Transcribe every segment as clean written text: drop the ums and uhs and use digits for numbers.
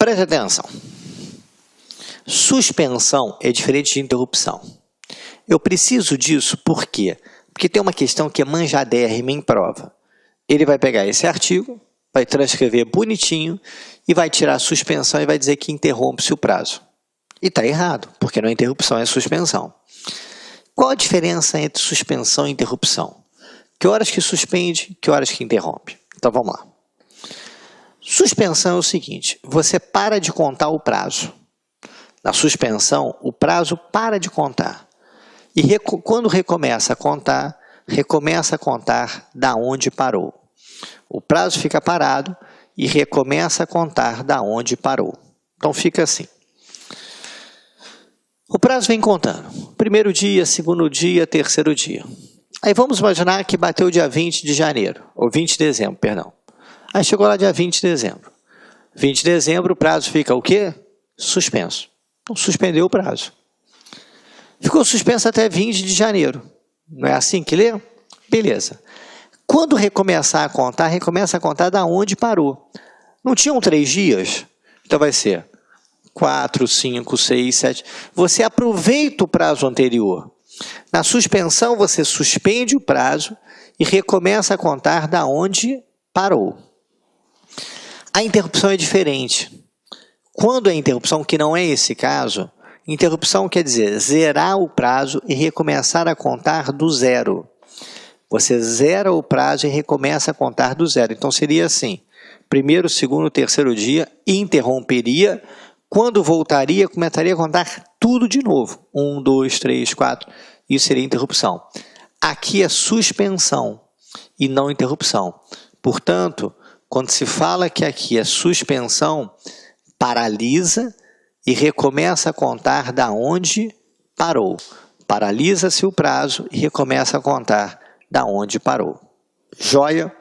Preste atenção. Suspensão é diferente de interrupção. Eu preciso disso por quê? Porque tem uma questão que é manjadérrima em prova. Ele vai pegar esse artigo, vai transcrever bonitinho e vai tirar a suspensão e vai dizer que interrompe-se o prazo. E está errado, porque não é interrupção, é suspensão. Qual a diferença entre suspensão e interrupção? Que horas que suspende, que horas que interrompe? Então vamos lá. Suspensão é o seguinte, você para de contar o prazo. Na suspensão, o prazo para de contar. E quando recomeça a contar da onde parou. O prazo fica parado e recomeça a contar da onde parou. Então fica assim. O prazo vem contando. Primeiro dia, segundo dia, terceiro dia. Aí vamos imaginar que bateu dia 20 de janeiro, ou 20 de dezembro, perdão. Aí chegou lá dia 20 de dezembro. 20 de dezembro, o prazo fica o quê? Suspenso. Então, suspendeu o prazo. Ficou suspenso até 20 de janeiro. Não é assim que lê? Beleza. Quando recomeçar a contar, recomeça a contar da onde parou. Não tinham 3 dias? Então vai ser 4, 5, 6, 7. Você aproveita o prazo anterior. Na suspensão, você suspende o prazo e recomeça a contar da onde parou. A interrupção é diferente. Quando é interrupção, que não é esse caso, interrupção quer dizer zerar o prazo e recomeçar a contar do zero. Você zera o prazo e recomeça a contar do zero. Então seria assim, primeiro, segundo, terceiro dia, interromperia, quando voltaria, começaria a contar tudo de novo. 1, 2, 3, 4, isso seria interrupção. Aqui é suspensão e não interrupção. Portanto, quando se fala que aqui é suspensão, paralisa e recomeça a contar da onde parou. Paralisa-se o prazo e recomeça a contar da onde parou. Joia?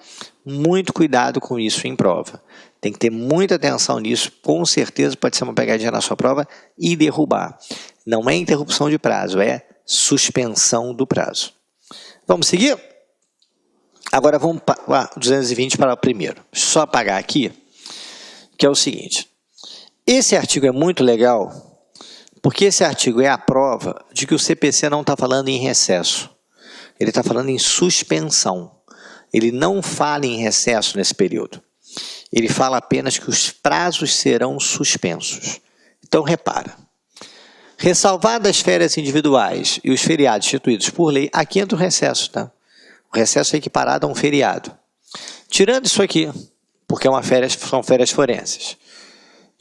Muito cuidado com isso em prova. Tem que ter muita atenção nisso, com certeza pode ser uma pegadinha na sua prova e derrubar. Não é interrupção de prazo, é suspensão do prazo. Vamos seguir? Agora vamos para 220 para o primeiro. Só apagar aqui, que é o seguinte. Esse artigo é muito legal, porque esse artigo é a prova de que o CPC não está falando em recesso. Ele está falando em suspensão. Ele não fala em recesso nesse período. Ele fala apenas que os prazos serão suspensos. Então, repara. Ressalvadas as férias individuais e os feriados instituídos por lei, aqui entra o recesso, tá? O recesso é equiparado a um feriado. Tirando isso aqui, porque são férias forenses.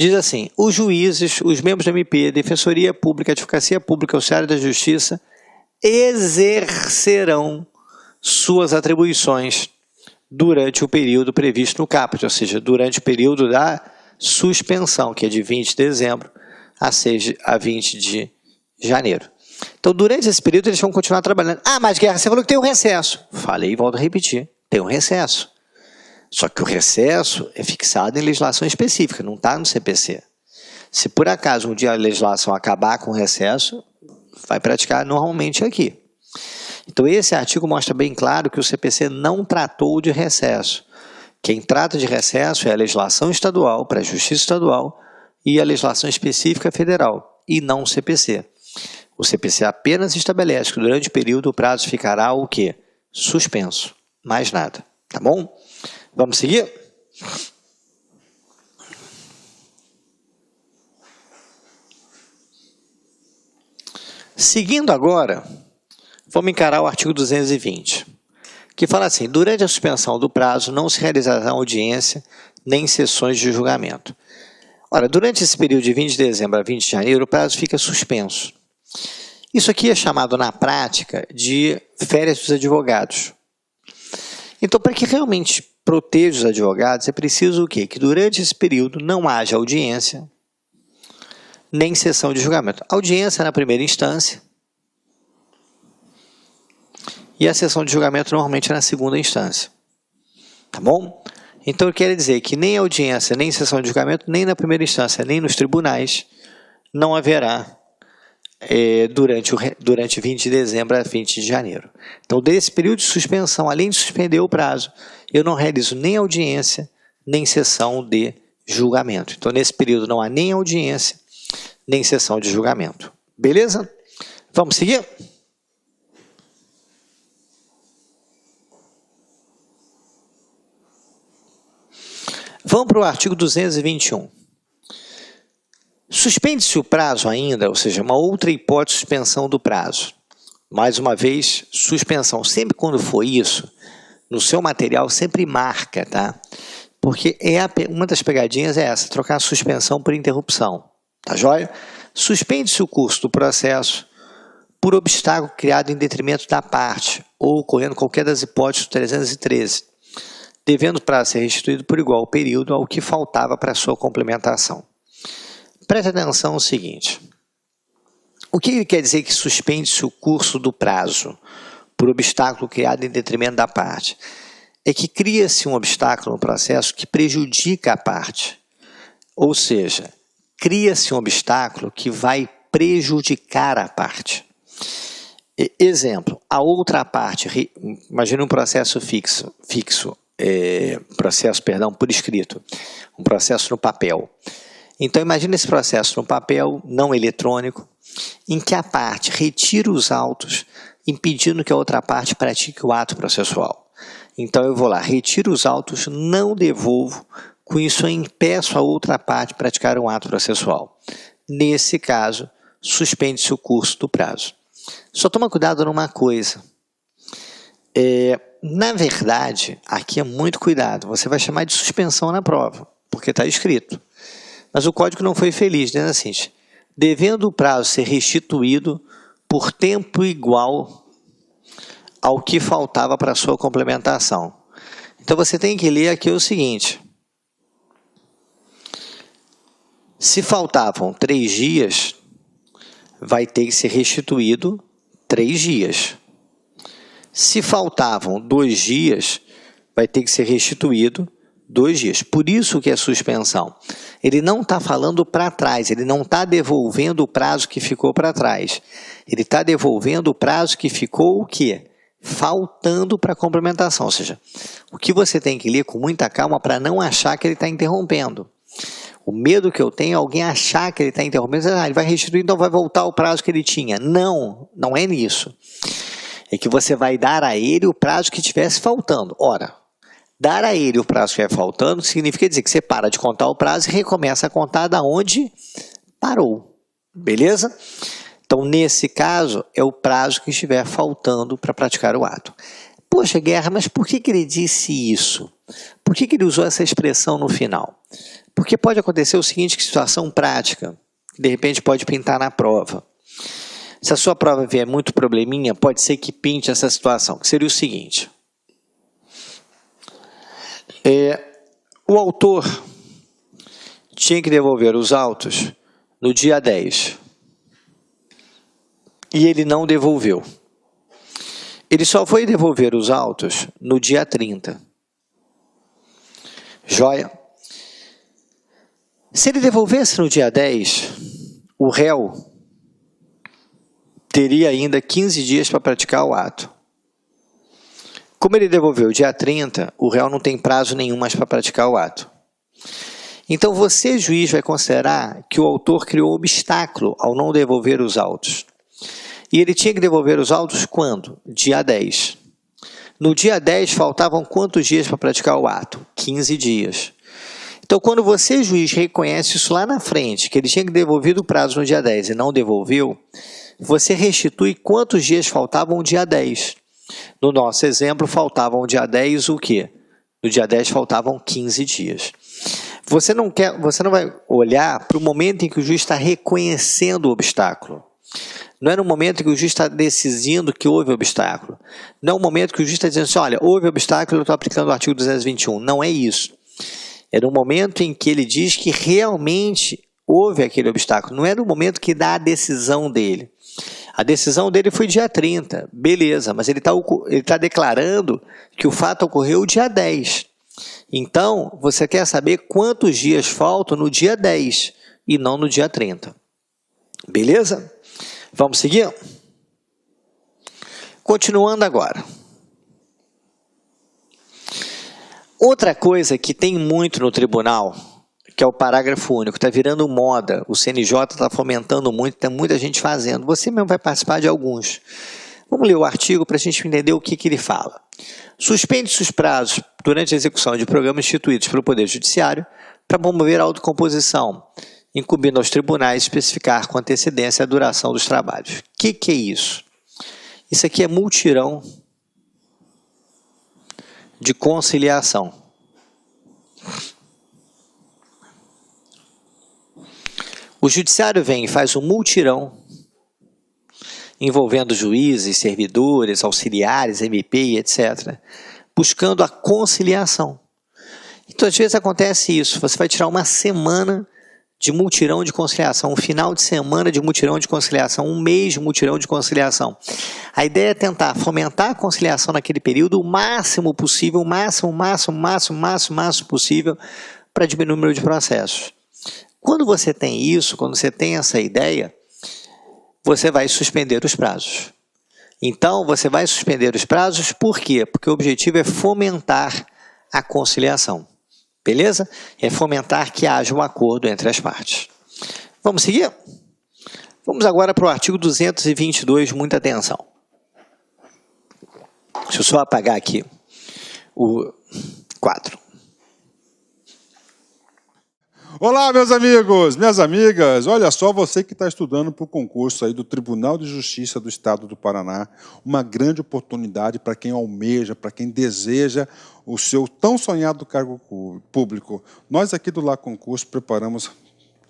Diz assim, os juízes, os membros da MP, Defensoria Pública, Advocacia Pública, Auxiliar da Justiça, exercerão suas atribuições durante o período previsto no caput, ou seja, durante o período da suspensão, que é de 20 de dezembro a 20 de janeiro. Então, durante esse período, eles vão continuar trabalhando. Ah, mas Guerra, você falou que tem um recesso. Falei e volto a repetir, tem um recesso. Só que o recesso é fixado em legislação específica, não está no CPC. Se por acaso um dia a legislação acabar com o recesso, vai praticar normalmente aqui. Então esse artigo mostra bem claro que o CPC não tratou de recesso. Quem trata de recesso é a legislação estadual, para a Justiça Estadual, e a legislação específica federal, e não o CPC. O CPC apenas estabelece que durante o período o prazo ficará o quê? Suspenso. Mais nada. Tá bom? Vamos seguir? Seguindo agora, vamos encarar o artigo 220, que fala assim, durante a suspensão do prazo não se realizará audiência nem sessões de julgamento. Ora, durante esse período de 20 de dezembro a 20 de janeiro, o prazo fica suspenso. Isso aqui é chamado na prática de férias dos advogados. Então, para que realmente proteja os advogados, é preciso o quê? Que durante esse período não haja audiência, nem sessão de julgamento. Audiência na primeira instância e a sessão de julgamento normalmente é na segunda instância. Tá bom? Então, eu quero dizer que nem audiência, nem sessão de julgamento, nem na primeira instância, nem nos tribunais, não haverá durante 20 de dezembro a 20 de janeiro. Então, desse período de suspensão, além de suspender o prazo, eu não realizo nem audiência, nem sessão de julgamento. Então, nesse período não há nem audiência, nem sessão de julgamento. Beleza? Vamos seguir? Vamos para o artigo 221. Suspende-se o prazo ainda, ou seja, uma outra hipótese de suspensão do prazo. Mais uma vez, suspensão. Sempre quando for isso, no seu material sempre marca, tá? Porque uma das pegadinhas é essa, trocar a suspensão por interrupção. Tá joia? Suspende-se o curso do processo por obstáculo criado em detrimento da parte ou ocorrendo qualquer das hipóteses do 313, devendo o prazo ser restituído por igual período ao que faltava para sua complementação. Preste atenção no seguinte. O que ele quer dizer que suspende-se o curso do prazo por obstáculo criado em detrimento da parte? É que cria-se um obstáculo no processo que prejudica a parte. Ou seja, cria-se um obstáculo que vai prejudicar a parte. Exemplo, a outra parte, imagine um processo por escrito, um processo no papel. Então, imagine esse processo no papel, não eletrônico, em que a parte retira os autos, impedindo que a outra parte pratique o ato processual. Então, eu vou lá, retiro os autos, não devolvo, com isso eu impeço a outra parte de praticar um ato processual. Nesse caso, suspende-se o curso do prazo. Só toma cuidado numa coisa. Na verdade, aqui é muito cuidado. Você vai chamar de suspensão na prova, porque está escrito. Mas o código não foi feliz, dizendo assim, devendo o prazo ser restituído por tempo igual ao que faltava para a sua complementação. Então, você tem que ler aqui o seguinte. Se faltavam 3 dias, vai ter que ser restituído 3 dias. Se faltavam 2 dias, vai ter que ser restituído 2 dias. Por isso que é suspensão. Ele não está falando para trás, ele não está devolvendo o prazo que ficou para trás. Ele está devolvendo o prazo que ficou o quê? Faltando para a complementação. Ou seja, o que você tem que ler com muita calma para não achar que ele está interrompendo. O medo que eu tenho é alguém achar que ele está interrompendo, ele vai restituir, então vai voltar o prazo que ele tinha. Não, não é nisso. É que você vai dar a ele o prazo que estivesse faltando. Ora, dar a ele o prazo que estiver faltando significa dizer que você para de contar o prazo e recomeça a contar da onde parou. Beleza? Então, nesse caso, é o prazo que estiver faltando para praticar o ato. Poxa, Guerra, mas por que ele disse isso? Por que ele usou essa expressão no final? Porque pode acontecer o seguinte, que situação prática, de repente pode pintar na prova. Se a sua prova vier muito probleminha, pode ser que pinte essa situação, que seria o seguinte. O autor tinha que devolver os autos no dia 10. E ele não devolveu. Ele só foi devolver os autos no dia 30. Joia? Se ele devolvesse no dia 10, o réu teria ainda 15 dias para praticar o ato. Como ele devolveu dia 30, o réu não tem prazo nenhum mais para praticar o ato. Então, você, juiz, vai considerar que o autor criou obstáculo ao não devolver os autos. E ele tinha que devolver os autos quando? Dia 10. No dia 10, faltavam quantos dias para praticar o ato? 15 dias. Então, quando você, juiz, reconhece isso lá na frente, que ele tinha que devolver o prazo no dia 10 e não devolveu, você restitui quantos dias faltavam no dia 10. No nosso exemplo, faltavam no dia 10 o quê? No dia 10 faltavam 15 dias. Você não vai olhar para o momento em que o juiz está reconhecendo o obstáculo. Não é no momento em que o juiz está decidindo que houve obstáculo. Não é no momento que o juiz está dizendo assim, olha, houve obstáculo, eu estou aplicando o artigo 221. Não é isso. É no momento em que ele diz que realmente houve aquele obstáculo. Não é no momento que dá a decisão dele. A decisão dele foi dia 30, beleza, mas ele está declarando que o fato ocorreu dia 10. Então, você quer saber quantos dias faltam no dia 10 e não no dia 30. Beleza? Vamos seguir? Continuando agora. Outra coisa que tem muito no tribunal, que é o parágrafo único, está virando moda, o CNJ está fomentando muito, tem muita gente fazendo, você mesmo vai participar de alguns. Vamos ler o artigo para a gente entender o que ele fala. Suspende-se os prazos durante a execução de programas instituídos pelo Poder Judiciário para promover a autocomposição, incumbindo aos tribunais especificar com antecedência a duração dos trabalhos. O que é isso? Isso aqui é multirão de conciliação. O judiciário vem e faz um multirão envolvendo juízes, servidores, auxiliares, MP, etc., buscando a conciliação. Então, às vezes acontece isso, você vai tirar uma semana de multirão de conciliação, um final de semana de multirão de conciliação, um mês de multirão de conciliação. A ideia é tentar fomentar a conciliação naquele período o máximo possível, o máximo possível, para diminuir o número de processos. Quando você tem isso, quando você tem essa ideia, você vai suspender os prazos. Então, você vai suspender os prazos, por quê? Porque o objetivo é fomentar a conciliação. Beleza? É fomentar que haja um acordo entre as partes. Vamos seguir? Vamos agora para o artigo 222, muita atenção. Deixa eu só apagar aqui o quadro. Olá, meus amigos, minhas amigas, olha só, você que está estudando para o concurso aí do Tribunal de Justiça do Estado do Paraná, uma grande oportunidade para quem almeja, para quem deseja o seu tão sonhado cargo público. Nós aqui do Lá Concurso preparamos,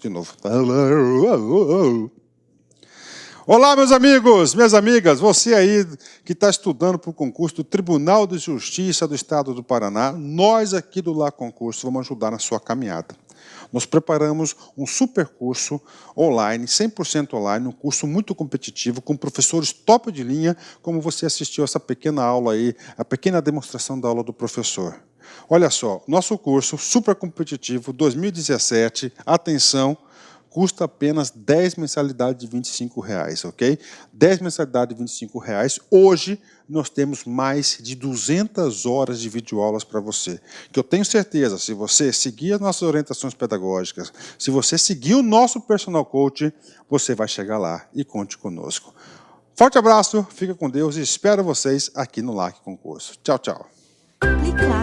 de novo. Olá, meus amigos, minhas amigas, você aí que está estudando para o concurso do Tribunal de Justiça do Estado do Paraná, nós aqui do Lá Concurso vamos ajudar na sua caminhada. Nós preparamos um super curso online, 100% online, um curso muito competitivo, com professores top de linha, como você assistiu essa pequena aula aí, a pequena demonstração da aula do professor. Olha só, nosso curso super competitivo 2017, atenção, custa apenas 10 mensalidades de R$25, ok? 10 mensalidades de R$25. Hoje, nós temos mais de 200 horas de videoaulas para você. Que eu tenho certeza, se você seguir as nossas orientações pedagógicas, se você seguir o nosso personal coach, você vai chegar lá e conte conosco. Forte abraço, fica com Deus e espero vocês aqui no LAC Concurso. Tchau, tchau. Clique lá.